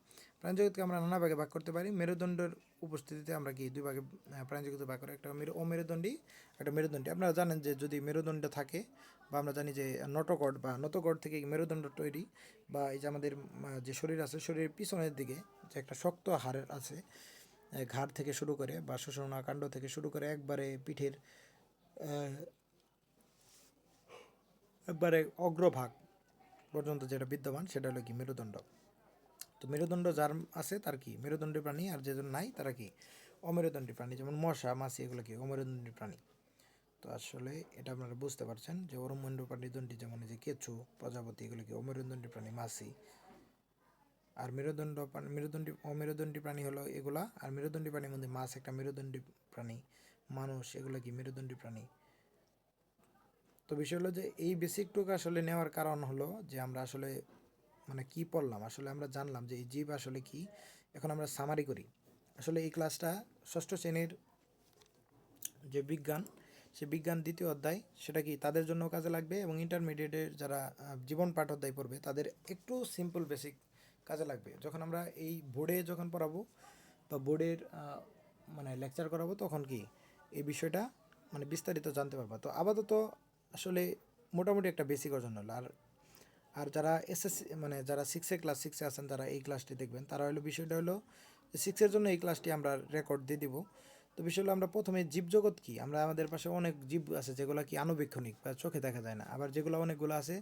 প্রাণী জগৎকে আমরা নানা ভাগে ভাগ করতে পারি। মেরুদণ্ডের উপস্থিতিতে আমরা কি দুই ভাগে প্রাণী জগৎ ভাগ করে, একটা অমেরুদণ্ডী, একটা মেরুদণ্ডী। আপনারা জানেন যে যদি মেরুদণ্ড থাকে, বা আমরা জানি যে নটোকর্ড বা নতকর্ড থেকে মেরুদণ্ড তৈরি, বা এই যে আমাদের যে শরীর আছে, শরীরের পিছনের দিকে যে একটা শক্ত হাড় আছে, ঘাড় থেকে শুরু করে বা শোষণা কাণ্ড থেকে শুরু করে একবারে পিঠের একবারে অগ্রভাগ পর্যন্ত যেটা বিদ্যমান, সেটা হলো কি মেরুদণ্ড। তো মেরুদণ্ড যার আছে তার কি মেরুদণ্ডী প্রাণী, আর যে নাই তারা কি অমেরুদণ্ডী প্রাণী। যেমন মশা, মাছি, এগুলো কি অমেরুদণ্ডী প্রাণী। তো আসলে এটা আপনারা বুঝতে পারছেন যে অমেরুদণ্ডী, যেমন এই যে কেঁচু, প্রজাপতি, এগুলো কি অমেরুদণ্ডী প্রাণী, মাছি। আর অমেরুদণ্ডী প্রাণী হলো এগুলা। আর মেরুদণ্ডী প্রাণীর মধ্যে মাছ একটা মেরুদণ্ডী প্রাণী, মানুষ, এগুলো কি মেরুদণ্ডী প্রাণী। তো বিষয় হলো যে এই বেসিকটুক আসলে নেওয়ার কারণ হলো যে আমরা আসলে মানে কি পড়লাম, আসলে আমরা জানলাম যে এই জীব আসলে কি। এখন আমরা সামারি করি। আসলে এই ক্লাসটা ষষ্ঠ শ্রেণীর যে বিজ্ঞান, সে বিজ্ঞান দ্বিতীয় অধ্যায়, সেটা কি তাদের জন্য কাজে লাগবে, এবং ইন্টারমিডিয়েটের যারা জীবন পাঠ অধ্যায় পড়বে তাদের একটু সিম্পল বেসিক কাজে লাগবে। যখন আমরা এই বোর্ডে যখন পড়াবো বা বোর্ডের মানে লেকচার করাবো, তখন কি এই বিষয়টা মানে বিস্তারিত জানতে পারবা। তো আপাতত আসলে মোটামুটি একটা বেসিক অর্জন হলো। আর আর যারা এসএসসি মানে যারা ক্লাস সিক্সে আছেন, তারা এই ক্লাসটি দেখবেন। তারা হলো বিষয়টা হলো সিক্সের জন্য এই ক্লাসটি আমরা রেকর্ড দিয়ে দিব। তো বিষয় হলো আমরা প্রথমে জীবজগৎ কি, আমরা আমাদের পাশে অনেক জীব আছে যেগুলো কি আনুবীক্ষণিক বা চোখে দেখা যায় না। আবার যেগুলো অনেকগুলো আছে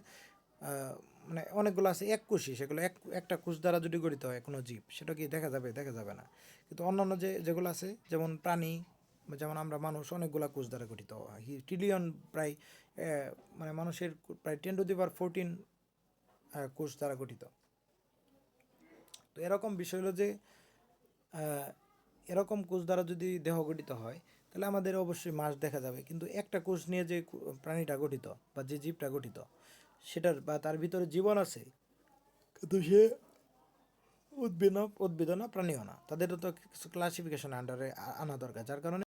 মানে অনেকগুলো আছে এককোষী, সেগুলো একটা কোষ দ্বারা যদি গঠিত হয় কোনো জীব, সেটা কি দেখা যাবে? দেখা যাবে না। কিন্তু অন্যান্য যেগুলো আছে, যেমন প্রাণী, যেমন আমরা মানুষ, অনেকগুলো কোষ দ্বারা গঠিত হয়, ট্রিলিয়ন প্রায় মানে মানুষের প্রায় 10⁻14 কোষ দ্বারা গঠিত। তো এরকম বিষয় হলো যে এরকম কোষ দ্বারা যদি দেহ গঠিত হয়, তাহলে আমাদের অবশ্যই মাস দেখা যাবে। কিন্তু একটা কোষ নিয়ে যে প্রাণীটা গঠিত বা যে জীবটা গঠিত, সেটার বা তার ভিতরে জীবন আছে, কিন্তু সে উদ্ভিদও না প্রাণীও না, তাদেরও তো কিছু ক্লাসিফিকেশন আন্ডারে আনা দরকার, যার কারণে